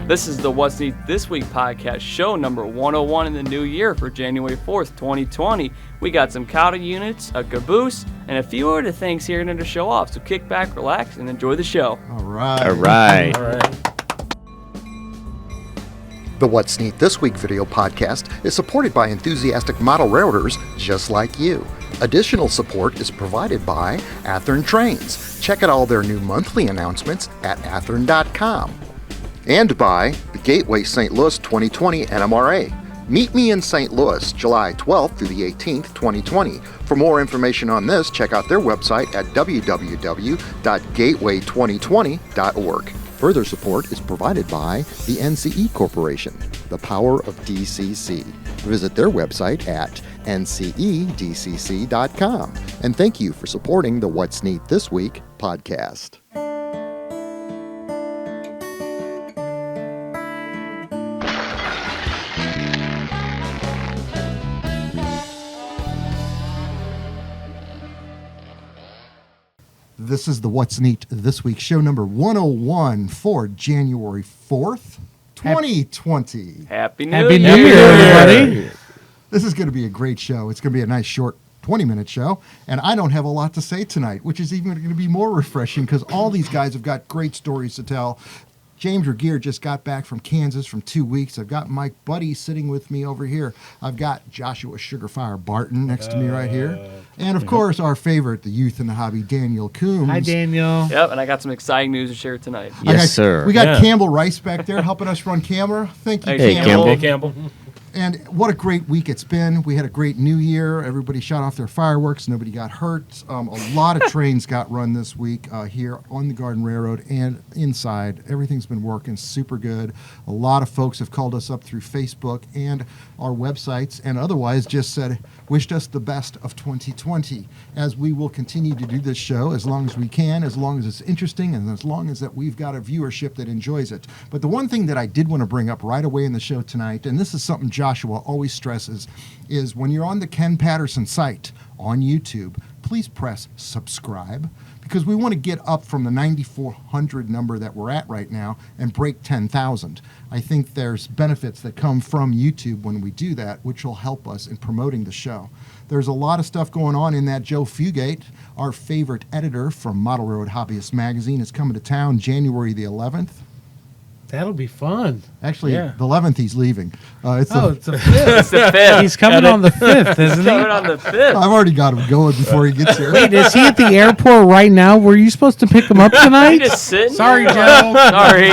This is the What's Neat This Week podcast, show number 101 in the new year for January 4th, 2020. We got some counter units, a caboose, and a few other things here to show off. So kick back, relax, and enjoy the show. All right. The What's Neat This Week video podcast is supported by enthusiastic model railroaders just like you. Additional support is provided by Athearn Trains. Check out all their new monthly announcements at athearn.com. And by the Gateway St. Louis 2020 NMRA. Meet me in St. Louis, July 12th through the 18th, 2020. For more information on this, check out their website at www.gateway2020.org. Further support is provided by the NCE Corporation, the power of DCC. Visit their website at ncedcc.com. And thank you for supporting the What's Neat This Week podcast. This is the What's Neat This Week, show number 101 for January 4th, 2020. Happy New Year, everybody. This is going to be a great show. It's going to be a nice, short 20-minute show, and I don't have a lot to say tonight, which is even going to be more refreshing because all these guys have got great stories to tell. James Regier just got back from Kansas from 2 weeks. I've got Mike Budde sitting with me over here. I've got Joshua Sugarfire Barton next to me right here. And, of course, our favorite, the youth in the hobby, Daniel Coombs. Hi, Daniel. Yep, and I got some exciting news to share tonight. Yes, sir. We got Campbell Rice back there helping us run camera. Thank you, Hey, Campbell. Campbell. Hey, Campbell. And what a great week it's been. We had a great new year. Everybody shot off their fireworks. Nobody got hurt. A lot of trains got run this week here on the Garden Railroad and inside. Everything's been working super good. A lot of folks have called us up through Facebook and our websites and otherwise just said, wished us the best of 2020, as we will continue to do this show as long as we can, as long as it's interesting, and as long as that we've got a viewership that enjoys it. But the one thing that I did want to bring up right away in the show tonight, and this is something Joshua always stresses, is when you're on the Ken Patterson site on YouTube, please press subscribe, because we want to get up from the 9,400 number that we're at right now and break 10,000. I think there's benefits that come from YouTube when we do that, which will help us in promoting the show. There's a lot of stuff going on in that. Joe Fugate, our favorite editor from Model Railroad Hobbyist Magazine, is coming to town January the 11th. That'll be fun. Actually, the 11th he's leaving. It's the 5th. It's the 5th. He's coming on the 5th, isn't he? Coming on the 5th. I've already got him going before he gets here. Wait, is he at the airport right now? Were you supposed to pick him up tonight? He just sitting Sorry, there. Joe. Sorry.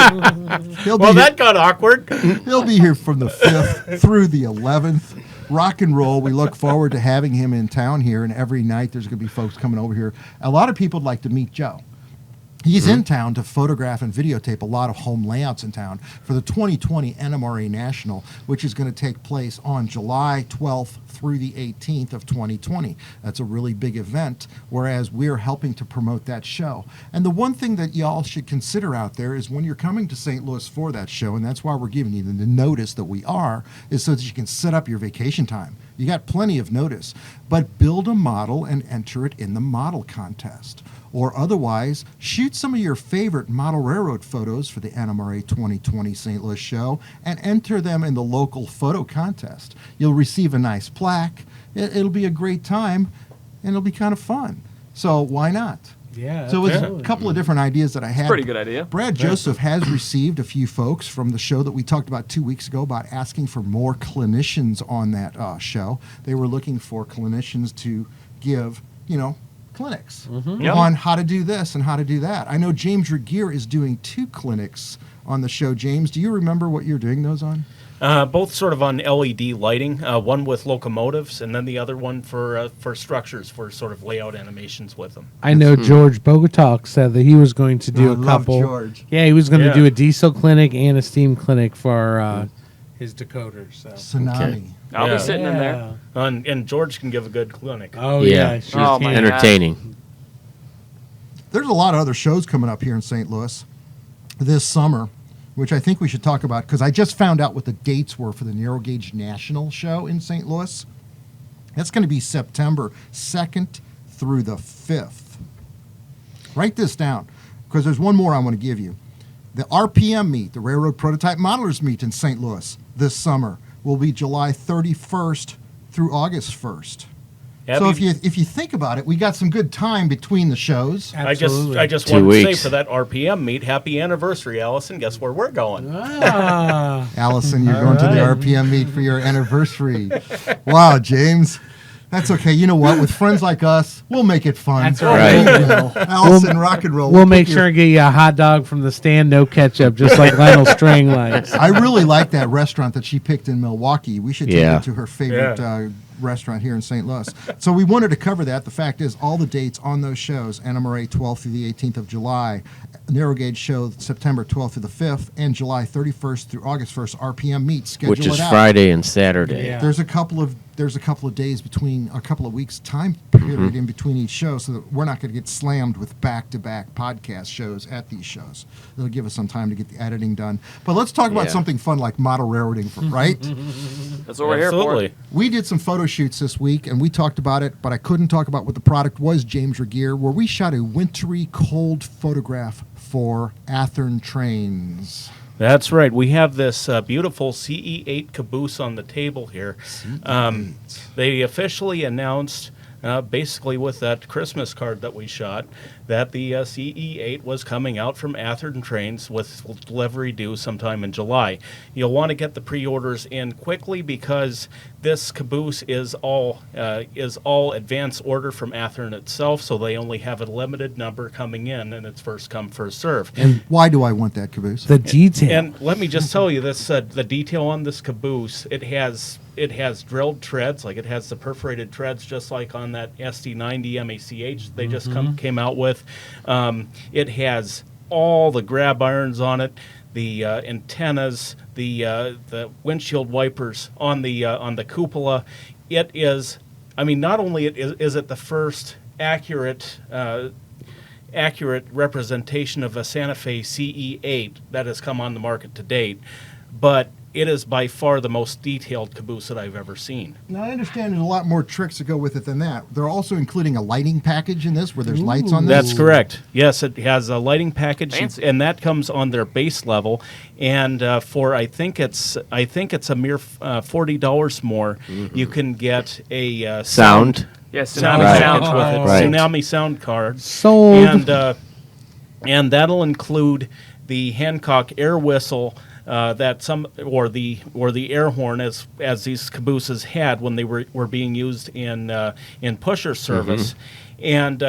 That got awkward. He'll be here from the 5th through the 11th. Rock and roll. We look forward to having him in town here, and every night there's going to be folks coming over here. A lot of people would like to meet Joe. He's in town to photograph and videotape a lot of home layouts in town for the 2020 NMRA National, which is going to take place on July 12th through the 18th of 2020. That's a really big event, whereas we're helping to promote that show. And the one thing that y'all should consider out there is when you're coming to St. Louis for that show, and that's why we're giving you the notice that we are, is so that you can set up your vacation time. You got plenty of notice, but build a model and enter it in the model contest. Or otherwise, shoot some of your favorite model railroad photos for the NMRA 2020 St. Louis show and enter them in the local photo contest. You'll receive a nice plaque. It'll be a great time, and it'll be kind of fun. So why not? Yeah. So it's a couple of different ideas that I had. Pretty good idea. Brad Joseph has received a few folks from the show that we talked about 2 weeks ago about asking for more clinicians on that show. They were looking for clinicians to give, clinics on how to do this and how to do that. I know James Regier is doing 2 clinics on the show. James, do you remember what you're doing those on? Both sort of on LED lighting, one with locomotives, and then the other one for structures, for sort of layout animations with them. I know George Bogotalk said that he was going to do a couple. George. Yeah, he was going to do a diesel clinic and a steam clinic for his decoders. So. Tsunami. Okay. I'll be sitting in there. And George can give a good clinic. Oh, yeah. Sure can. Entertaining. There's a lot of other shows coming up here in St. Louis this summer, which I think we should talk about, because I just found out what the dates were for the Narrow Gauge National Show in St. Louis. That's going to be September 2nd through the 5th. Write this down. because there's one more I want to give you. The RPM meet, the Railroad Prototype Modelers meet in St. Louis this summer, will be July 31st through August 1st. So if you think about it, we got some good time between the shows. Absolutely. I just 2 wanted to say weeks. for that RPM meet, happy anniversary, Allison. Guess where we're going? Ah. Allison, you're going to the RPM meet for your anniversary. Wow, James. That's okay. You know what? With friends like us, we'll make it fun. That's right. You know, Allison, rock and roll. We'll put make your- sure and get you a hot dog from the stand, no ketchup, just like Lionel Strang likes. I really like that restaurant that she picked in Milwaukee. We should take Yeah. her to her favorite restaurant here in St. Louis. So we wanted to cover that. The fact is, all the dates on those shows, NMRA 12th through the 18th of July, Narrow Gauge Show September 12th through the 5th, and July 31st through August 1st, RPM meet. Schedule Which is it out. Friday and Saturday. Yeah. There's a couple of days between, a couple of weeks time period in between each show, so that we're not going to get slammed with back-to-back podcast shows at these shows. It'll give us some time to get the editing done. But let's talk about Yeah. something fun like model railroading, right? That's what we're here Absolutely. for. We did some photo shoots this week, and we talked about it, but I couldn't talk about what the product was, James Regier, where we shot a wintry, cold photograph for Athern trains. That's right. We have this beautiful CE8 caboose on the table here. They officially announced, basically with that Christmas card that we shot, that the CE8 was coming out from Atherton Trains with delivery due sometime in July. You'll want to get the pre-orders in quickly because this caboose is all advance order from Atherton itself, so they only have a limited number coming in, and it's first come, first serve. Why do I want that caboose? The detail. And let me just tell you this: the detail on this caboose, it has drilled treads, like it has the perforated treads, just like on that SD90 MACH they just came out with. It has all the grab irons on it, the antennas, the windshield wipers on the cupola. It is, I mean, not only is it the first accurate representation of a Santa Fe CE8 that has come on the market to date, but it is by far the most detailed caboose that I've ever seen. Now, I understand there's a lot more tricks that go with it than that. They're also including a lighting package in this where there's lights on this. That's correct. Yes, it has a lighting package, Fancy. and that comes on their base level. And for I think it's a mere $40 more, you can get a Sound. Yes, sound Right. package with it, Right. Tsunami sound card. Sold. And that'll include the Hancock air whistle or the air horn as these cabooses had when they were being used in pusher service, and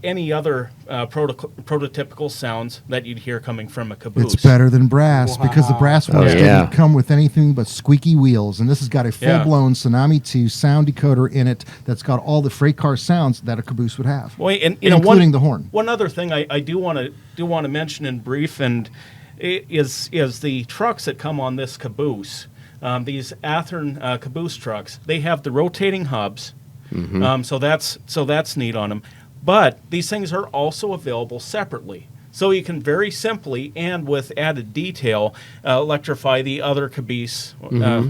any other prototypical sounds that you'd hear coming from a caboose. It's better than brass because the brass ones yeah. didn't come with anything but squeaky wheels. And this has got a full-blown Tsunami 2 sound decoder in it that's got all the freight car sounds that a caboose would have, Well, and including the horn. One other thing I do want to mention in brief is the trucks that come on this caboose. These Athern caboose trucks, they have the rotating hubs, so that's neat on them. But these things are also available separately. So you can very simply and with added detail electrify the other caboose.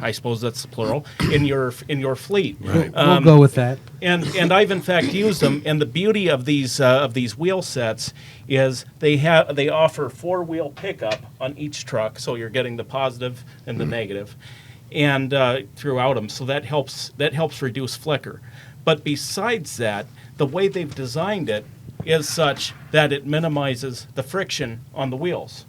I suppose that's the plural in your fleet. We'll go with that. And I've in fact used them. And the beauty of these wheel sets is they offer 4-wheel pickup on each truck, so you're getting the positive and the negative, and throughout them. So that helps reduce flicker. But besides that, the way they've designed it is such that it minimizes the friction on the wheels.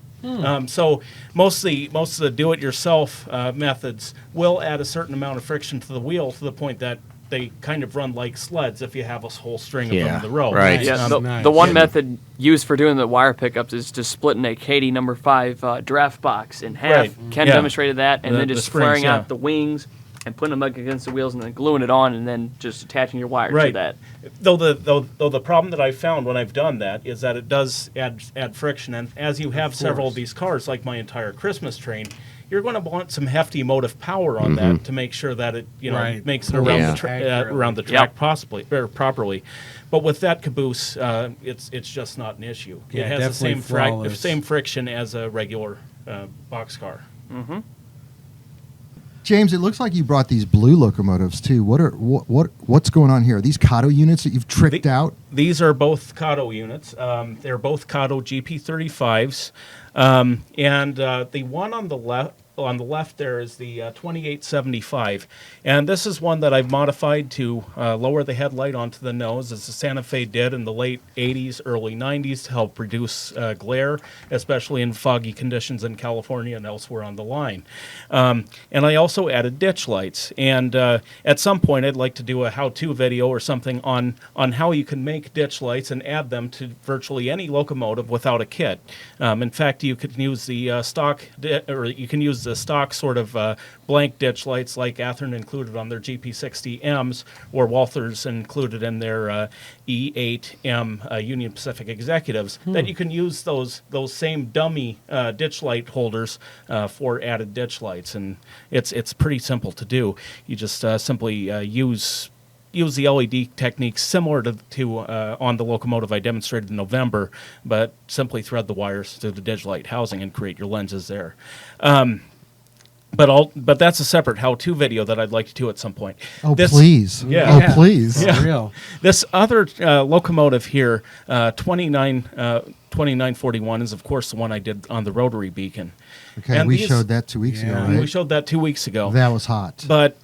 So most of the do-it-yourself methods will add a certain amount of friction to the wheel to the point that they kind of run like sleds if you have a whole string of them in the row. right. Yeah, Nice. the one method used for doing the wire pickups is just splitting a Katie number 5 draft box in half. Right. Ken Yeah. demonstrated that, and The- then the just springs, flaring yeah. out the wings and putting them against the wheels and then gluing it on and then just attaching your wire to Right. that. Though the problem that I've found when I've done that is that it does add friction, and as you have several of these cars, like my entire Christmas train, you're going to want some hefty motive power on that to make sure that it Right. makes it around Yeah. around the track properly. But with that caboose, it's just not an issue. Yeah, it has the definitely same flawless. same friction as a regular boxcar. James, it looks like you brought these blue locomotives too. What's going on here? Are these Kato units that you've tricked out? These are both Kato units. They're both Kato GP35s, and the one on the left. On the left there is the 2875, and this is one that I've modified to lower the headlight onto the nose, as the Santa Fe did in the late 80s, early 90s, to help reduce glare, especially in foggy conditions in California and elsewhere on the line. And I also added ditch lights, and at some point I'd like to do a how-to video or something on how you can make ditch lights and add them to virtually any locomotive without a kit. In fact, you could use the stock sort of blank ditch lights like Athearn included on their GP60Ms, or Walther's included in their E8M Union Pacific Executives, that you can use those same dummy ditch light holders for added ditch lights. And it's pretty simple to do. You just simply use the LED techniques similar to on the locomotive I demonstrated in November, but simply thread the wires through the ditch light housing and create your lenses there. But that's a separate how-to video that I'd like to do at some point. Please. Yeah. Oh, please. For real. This other locomotive here, 2941, is of course the one I did on the rotary beacon. Okay, And we these- showed that 2 weeks ago, Yeah. right? We showed that 2 weeks ago. That was hot. But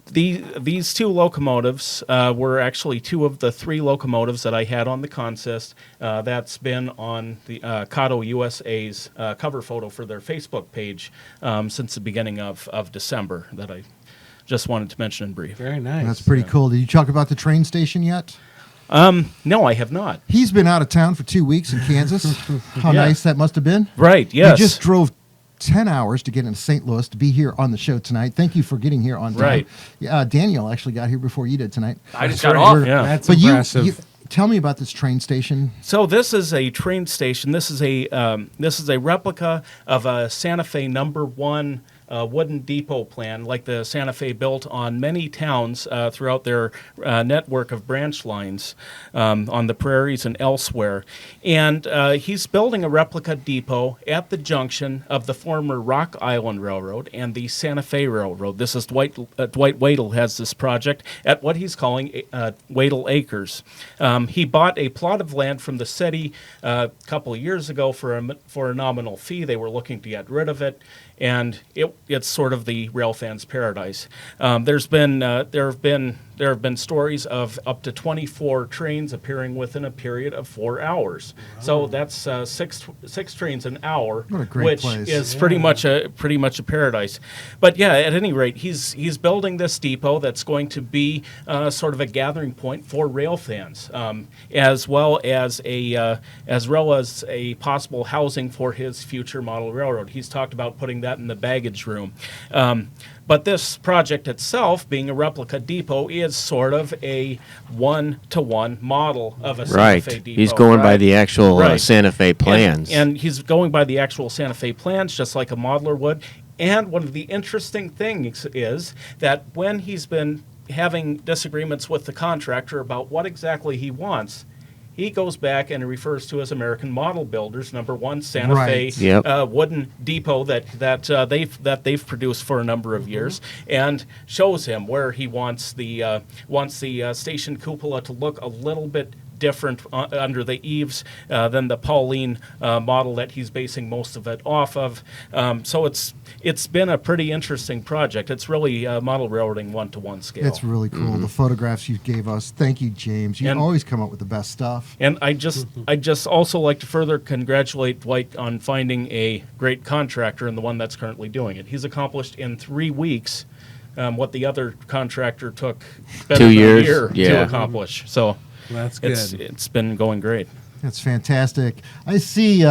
these two locomotives were actually two of the three locomotives that I had on the consist. That's been on the Kato USA's cover photo for their Facebook page since the beginning of December, that I just wanted to mention in brief. Very nice. That's pretty cool. Did you talk about the train station yet? No, I have not. He's been out of town for 2 weeks in Kansas. How Yeah. nice that must have been. Right, yes. You just drove 10 hours to get into St. Louis to be here on the show tonight. Thank you for getting here on time. Right. Daniel actually got here before you did tonight. I just That's got right. off. Yeah. That's But impressive. you tell me about this train station. So this is a train station. This is a replica of a Santa Fe #1 wooden depot plan, like the Santa Fe built on many towns throughout their network of branch lines on the prairies and elsewhere. And he's building a replica depot at the junction of the former Rock Island Railroad and the Santa Fe Railroad. This is Dwight Wadle has this project at what he's calling Wadle Acres. He bought a plot of land from the city a couple of years ago for a nominal fee. They were looking to get rid of it, and it's sort of the rail fans' paradise. There have been stories of up to 24 trains appearing within a period of 4 hours. Wow. So that's six trains an hour, What a great which place. is pretty much a paradise. But yeah, at any rate, he's building this depot that's going to be sort of a gathering point for rail fans, as well as a possible housing for his future model railroad. He's talked about putting that in the baggage room. But this project itself, being a replica depot, is sort of a one-to-one model of a Santa Fe depot. He's going by the actual Right. Santa Fe plans. And he's going by the actual Santa Fe plans, just like a modeler would. And one of the interesting things is that when he's been having disagreements with the contractor about what exactly he wants, he goes back and refers to his American Model Builders #1 Santa Right. Fe Yep. wooden depot that they've produced for a number of years, and shows him where he wants the station cupola to look a little bit different under the eaves than the Pauline model that he's basing most of it off of. So it's been a pretty interesting project. It's really model railroading one-to-one scale. It's really cool. The photographs you gave us. Thank you, James. You And- always come up with the best stuff. And I just also like to further congratulate Dwight on finding a great contractor and the one that's currently doing it. He's accomplished in 3 weeks what the other contractor took better 2 than years, a year yeah. to accomplish. So That's good. it's been going great. That's fantastic. I see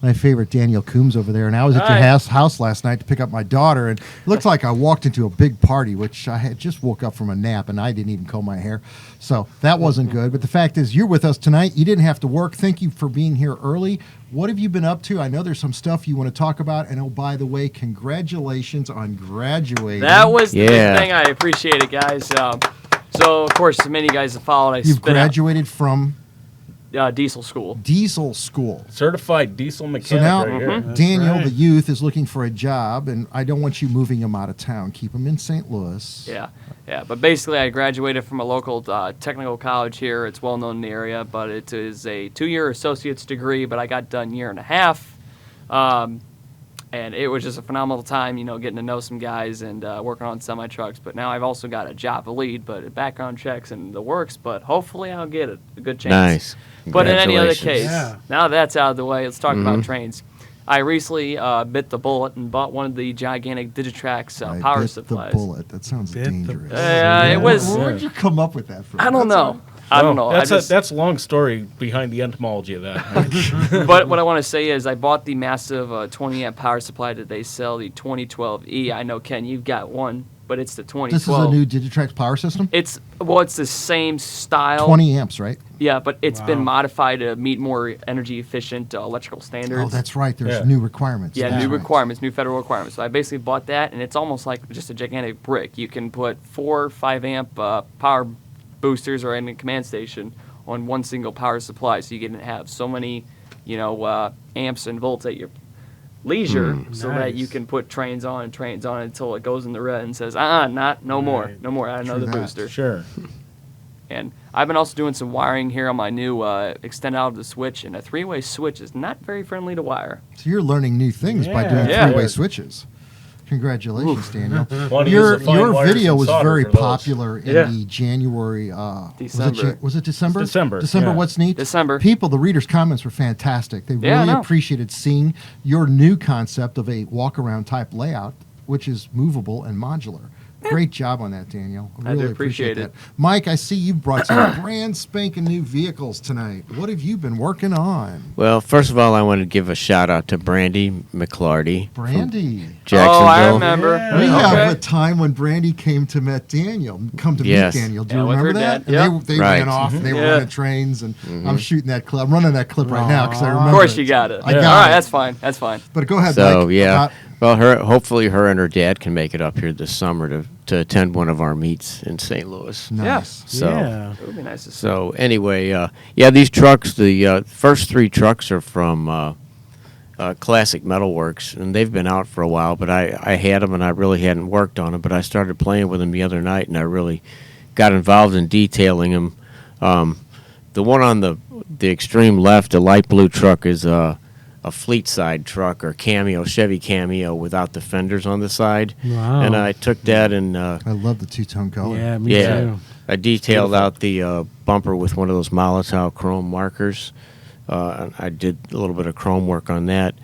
my favorite Daniel Coombs over there, and I was at Hi. your house last night to pick up my daughter, and it looked like I walked into a big party, which I had just woke up from a nap, and I didn't even comb my hair. So that wasn't good. But the fact is, you're with us tonight. You didn't have to work. Thank you for being here early. What have you been up to? I know there's some stuff you want to talk about. And oh, by the way, congratulations on graduating. That was the Yeah. big thing. I appreciate it, guys. So, of course, many guys have followed. You've graduated from diesel school. Diesel school. Certified diesel mechanic So now right here. Daniel, right. the youth, is looking for a job, and I don't want you moving him out of town. Keep him in St. Louis. Yeah. But basically, I graduated from a local technical college here. It's well known in the area, but it is a 2-year associate's degree. But I got done 1.5 years, and it was just a phenomenal time. Getting to know some guys and working on semi trucks. But now I've also got a job lead, but background checks and the works. But hopefully, I'll get a good chance. Nice. But in any other Congratulations. case, Yeah. now that's out of the way, let's talk about trains. I recently bit the bullet and bought one of the gigantic Digitrax I power bit supplies. the bullet. That sounds Bit the dangerous. bullet. It was. Where'd you come up with that from? I don't That's know. I don't know. That's a long story behind the entomology of that. But what I want to say is I bought the massive 20 amp power supply that they sell, the 2012E. I know, Ken, you've got one, but it's the 2012. This is a new Digitrax power system? It's the same style. 20 amps, right? Yeah, but it's been Wow. modified to meet more energy efficient electrical standards. Oh, that's right. There's Yeah. new requirements. Yeah, That's new right. requirements, new federal requirements. So I basically bought that, and it's almost like just a gigantic brick. You can put 4 5-amp power boosters or in a command station on one single power supply, so you can have so many, amps and volts at your leisure, so that Nice. you can put trains on until it goes in the red and says, no more, Right. no more, add another that. booster. Sure. And I've been also doing some wiring here on my new extend out of the switch, and a 3-way switch is not very friendly to wire. So you're learning new things by doing Yeah. 3-way switches. Congratulations, Daniel. Wanna Your use the fine wires video and was solder very for those. popular in Yeah. the January. December. Was it December? It's December, December. yeah. What's neat? December. People, the readers' comments were fantastic. They Yeah, I really know. appreciated seeing your new concept of a walk-around type layout, which is movable and modular. Great job on that, Daniel. I do Really appreciate that. it. Mike, I see you brought some brand spanking new vehicles tonight. What have you been working on? Well, first of all, I want to give a shout out to Brandy Mcclarty, Brandy. Jacksonville. Oh, I remember. Yeah. We Okay. have a time when Brandy came to meet Daniel. Yes. Meet Daniel. Do Yeah, you with her remember that? dad. Yep. And they Right. ran off. They were Yeah. running trains, and I'm shooting that clip. I'm running that clip right now because I remember. Of course you got it. I got All right, it. that's fine. That's fine. But go ahead, So Mike. yeah, well, hopefully her and her dad can make it up here this summer to attend one of our meets in St. Louis. Nice. So Yeah. It would be nice to see. so anyway, these trucks, the first 3 trucks are from Classic Metalworks, and they've been out for a while. But I had them, and I really hadn't worked on them. But I started playing with them the other night, and I really got involved in detailing them. The one on the extreme left, the light blue truck, is a fleet side truck or Chevy Cameo without the fenders on the side. Wow. And I took that and I love the two-tone color. Yeah, me too. I detailed out the bumper with one of those Molotov chrome markers. And I did a little bit of chrome work on that.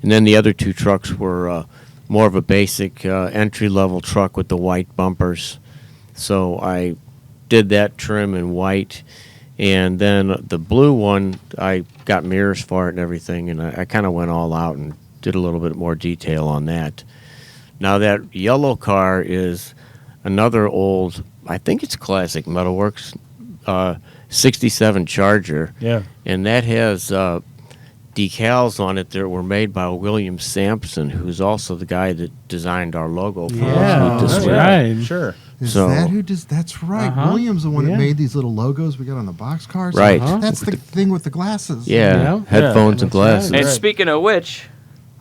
And then the other 2 trucks were more of a basic entry-level truck with the white bumpers. So I did that trim in white. And then the blue one, I got mirrors for it and everything, and I kind of went all out and did a little bit more detail on that. Now that yellow car is another old, I think it's Classic Metalworks, 67 Charger. Yeah. And that has decals on it that were made by William Sampson, who's also the guy that designed our logo for Yeah, us with the that's switch. right. Sure. Is So- that who does? That's right. Uh-huh. William's the one Yeah. that made these little logos we got on the box cars. Right. Uh-huh. That's the thing with the glasses. Yeah, Yeah. headphones and Yeah, that's glasses. And Right. speaking of which,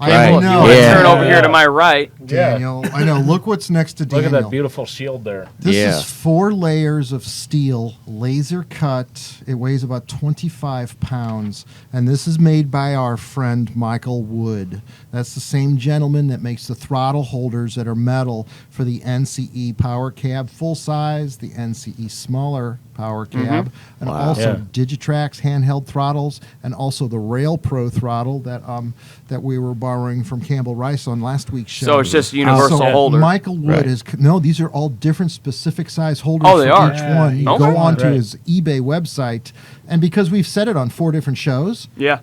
I Right. know. you want to Yeah. turn over here to my right. Daniel. I know. Look what's next to Look Daniel. at that beautiful shield there. This Yeah. is 4 layers of steel, laser cut. It weighs about 25 pounds. And this is made by our friend Michael Wood. That's the same gentleman that makes the throttle holders that are metal for the NCE Power Cab full size, the NCE smaller Power Cab, and Wow. also Yeah. Digitrax handheld throttles, and also the Rail Pro throttle that we were borrowing from Campbell Rice on last week's show. So it's just a universal So holder. Michael Wood Right. is no. These are all different specific size holders. Oh, they for are? each Yeah, one. You okay. go onto Right. his eBay website, and because we've said it on 4 different shows, Yeah.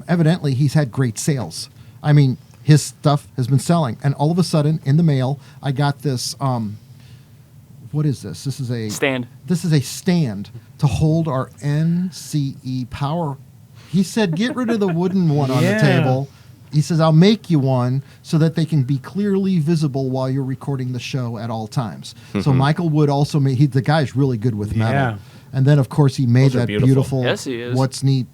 evidently he's had great sales. I mean, his stuff has been selling, and all of a sudden, in the mail, I got this. What is this? This is a Stand. This is a stand to hold our NCE power. He said, "Get rid of the wooden one on the Yeah. table." He says, "I'll make you one so that they can be clearly visible while you're recording the show at all times." So Michael Wood also made. The guy's really good with metal. Yeah. And then, of course, he made Those are that beautiful. beautiful Yes, he is. What's Neat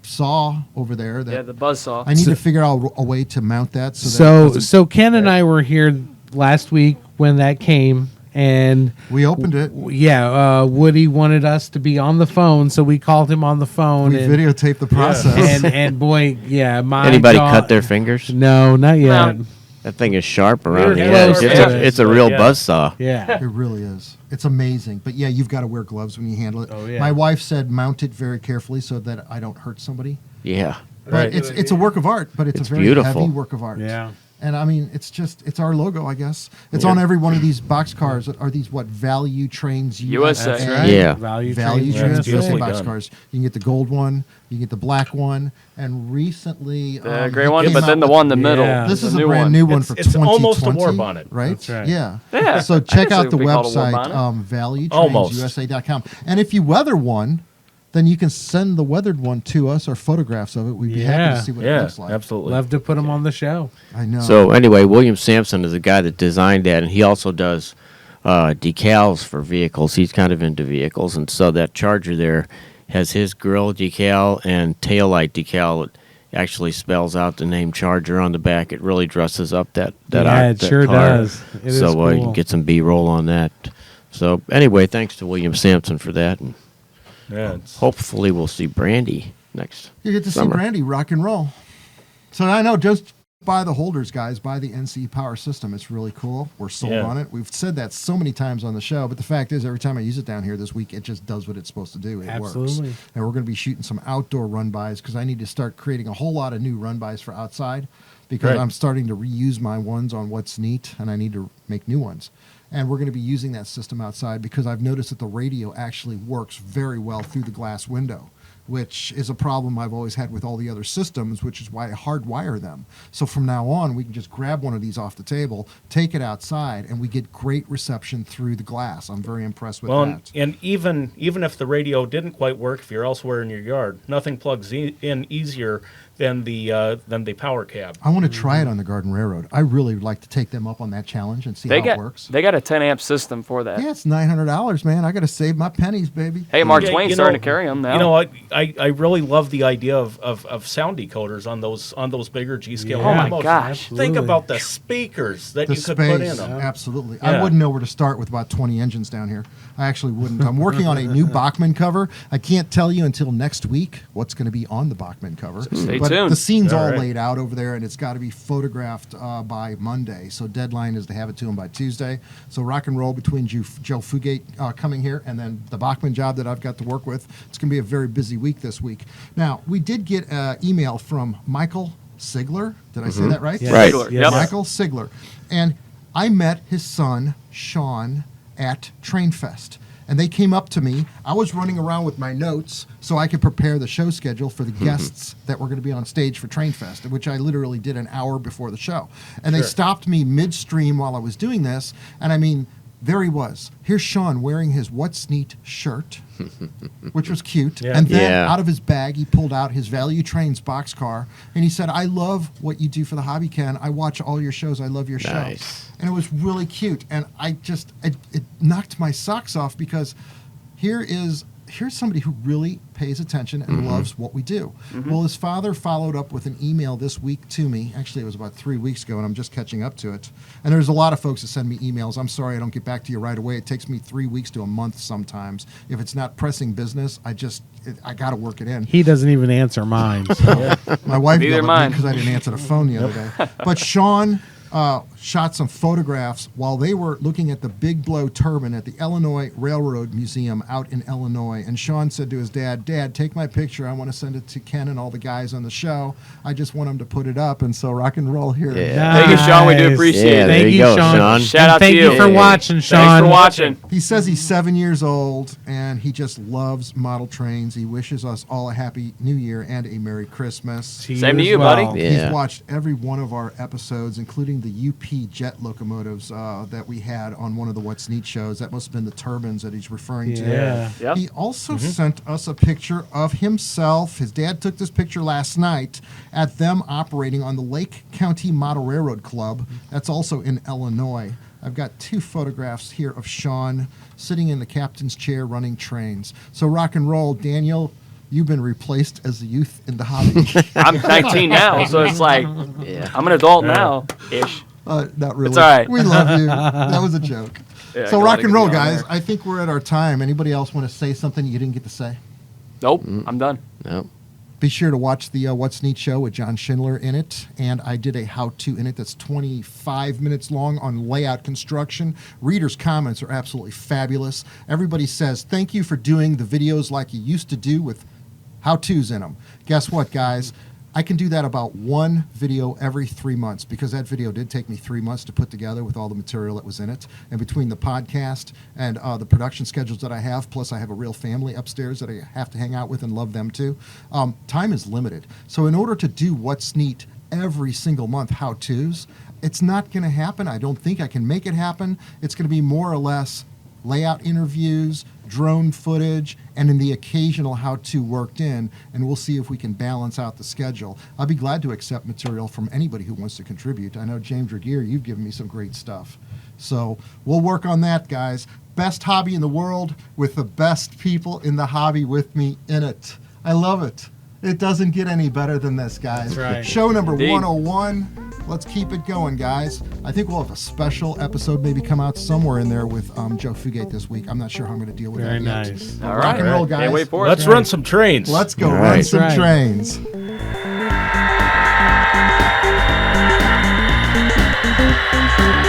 saw over there. That Yeah, the buzzsaw. I need to figure out a way to mount that. So Ken and I were here last week when that came, and we opened it. Woody wanted us to be on the phone, so we called him on the phone. We videotaped the process. and boy, my Anybody jaw- cut their fingers? No, not yet. No. That thing is sharp around the We're edge. close It's, to a, it. it's a real Yeah. buzzsaw. Yeah. It really is. It's amazing. But yeah, you've got to wear gloves when you handle it. Oh, yeah. My wife said mount it very carefully so that I don't hurt somebody. Yeah. But Right. it's a work of art, but it's a very beautiful. heavy work of art. Yeah. And I mean, it's our logo, I guess. It's on every one of these box cars. Are these Value Trains USA. That's right. Yeah. Value Value Trains Trains That's USA beautifully box done. cars. You can get the gold one, you can get the black one, and recently The gray he one, came but out then the with- one in the middle. Yeah. This the is a new brand one. new one It's- for it's 2020. almost a war bonnet. Right? That's right. Yeah. Yeah. So I check guess out it the would be called a war website, bonnet. valuetrainsusa.com. And if you weather one, then you can send the weathered one to us or photographs of it. We'd be happy Yeah. to see what it Yeah, looks like. absolutely. Love to put him on the show. I know. So anyway, William Sampson is the guy that designed that, and he also does decals for vehicles. He's kind of into vehicles, and so that Charger there has his grill decal and taillight decal. It actually spells out the name Charger on the back. It really dresses up that Yeah, it that sure car. does. It is So you cool. can get some B-roll on that. So anyway, thanks to William Sampson for that, and Yeah, it's- hopefully we'll see Brandy next. You get to see summer. Brandy rock and roll. So I know, just buy the holders, guys. Buy the NC Power System. It's really cool. We're sold Yeah. on it. We've said that so many times on the show, but the fact is, every time I use it down here this week, it just does what it's supposed to do. It works. Absolutely. And we're going to be shooting some outdoor run-bys because I need to start creating a whole lot of new run-bys for outside because Right. I'm starting to reuse my ones on What's Neat, and I need to make new ones. And we're going to be using that system outside because I've noticed that the radio actually works very well through the glass window, which is a problem I've always had with all the other systems, which is why I hardwire them. So from now on, we can just grab one of these off the table, take it outside, and we get great reception through the glass. I'm very impressed with Well, that. and even if the radio didn't quite work, if you're elsewhere in your yard, nothing plugs in easier than the power cab. I want to try it on the Garden Railroad. I really would like to take them up on that challenge and see They how got it works. they got a 10 amp system for that. Yeah, it's $900, man. I got to save my pennies, baby. Hey, Mark Yeah, Twain's you starting know- to carry them now. You know, I really love the idea of sound decoders on those bigger G scale. Yeah. Oh my remotes. gosh. Think Absolutely. about the speakers that The you could put in space, them. absolutely. Yeah. I wouldn't know where to start with about 20 engines down here. I actually wouldn't. I'm working on a new Bachmann cover. I can't tell you until next week what's going to be on the Bachmann cover. stay but tuned. the scene's All all right. laid out over there, and it's got to be photographed by Monday. So deadline is to have it to him by Tuesday. So rock and roll between Joe Fugate coming here and then the Bachmann job that I've got to work with. It's going to be a very busy week this week. Now, we did get an email from Michael Sigler. Did I say that right? Yes. Right. Sigler, Yes. yep. Michael Sigler. And I met his son, Sean, at Trainfest. And they came up to me. I was running around with my notes so I could prepare the show schedule for the guests that were going to be on stage for Trainfest, which I literally did an hour before the show. And they Sure. stopped me midstream while I was doing this. And I mean, there he was. Here's Sean wearing his What's Neat shirt, which was cute. Yeah. And then Yeah. out of his bag, he pulled out his Value Trains boxcar, and he said, I love what you do for the Hobby Can. I watch all your shows. I love your show. Nice. And it was really cute. And I just, it knocked my socks off because here's somebody who really pays attention and loves what we do. Well, his father followed up with an email this week to me. Actually, it was about 3 weeks ago, and I'm just catching up to it. And there's a lot of folks that send me emails. I'm sorry I don't get back to you right away. It takes me 3 weeks to a month sometimes. If it's not pressing business, I got to work it in. He doesn't even answer mine. So. My wife Neither yelled at mine. me because I didn't answer the phone the other day. But Sean shot some photographs while they were looking at the Big Blow turbine at the Illinois Railroad Museum out in Illinois. And Sean said to his dad, Dad, take my picture. I want to send it to Ken and all the guys on the show. I just want them to put it up. And so rock and roll here. Yeah. Thank you, Sean. We do Nice. appreciate Yeah, it. there Thank you you, go, Sean. Sean. Shout And out thank to you you. for watching, Sean. Thanks for watching. He says he's 7 years old and he just loves model trains. He wishes us all a happy new year and a Merry Christmas. Same to as you, well. buddy. Yeah. He's watched every one of our episodes, including the UP jet locomotives that we had on one of the What's Neat shows. That must have been the turbines that he's referring to. Yeah. Yep. He also sent us a picture of himself. His dad took this picture last night at them operating on the Lake County Model Railroad Club. That's also in Illinois. I've got 2 photographs here of Sean sitting in the captain's chair running trains. So rock and roll, Daniel, you've been replaced as the youth in the hobby. I'm 19 now, so it's like I'm an adult now, ish. Not really. It's all right. We love you. That was a joke. Yeah, So glad rock to and be roll, on guys. there. I think we're at our time. Anybody else want to say something you didn't get to say? Nope, I'm done. No. Be sure to watch the What's Neat show with John Schindler in it. And I did a how-to in it that's 25 minutes long on layout construction. Readers' comments are absolutely fabulous. Everybody says, thank you for doing the videos like you used to do with how-tos in them. Guess what, guys? I can do that about 1 video every 3 months because that video did take me 3 months to put together with all the material that was in it. And between the podcast and the production schedules that I have, plus I have a real family upstairs that I have to hang out with and love them too, time is limited. So in order to do What's Neat every single month how-tos, it's not going to happen. I don't think I can make it happen. It's going to be more or less layout interviews, drone footage, and in the occasional how-to worked in, and we'll see if we can balance out the schedule. I'll be glad to accept material from anybody who wants to contribute. I know, James Regier, you've given me some great stuff. So we'll work on that, guys. Best hobby in the world with the best people in the hobby with me in it. I love it. It doesn't get any better than this, guys. That's right. Show number Indeed. 101. Let's keep it going, guys. I think we'll have a special episode maybe come out somewhere in there with Joe Fugate this week. I'm not sure how I'm going to deal with Very that yet. nice. All Rock right, and roll, guys. Can't wait for it. Let's run some trains. Let's go All run right. some Right. trains. Thank you.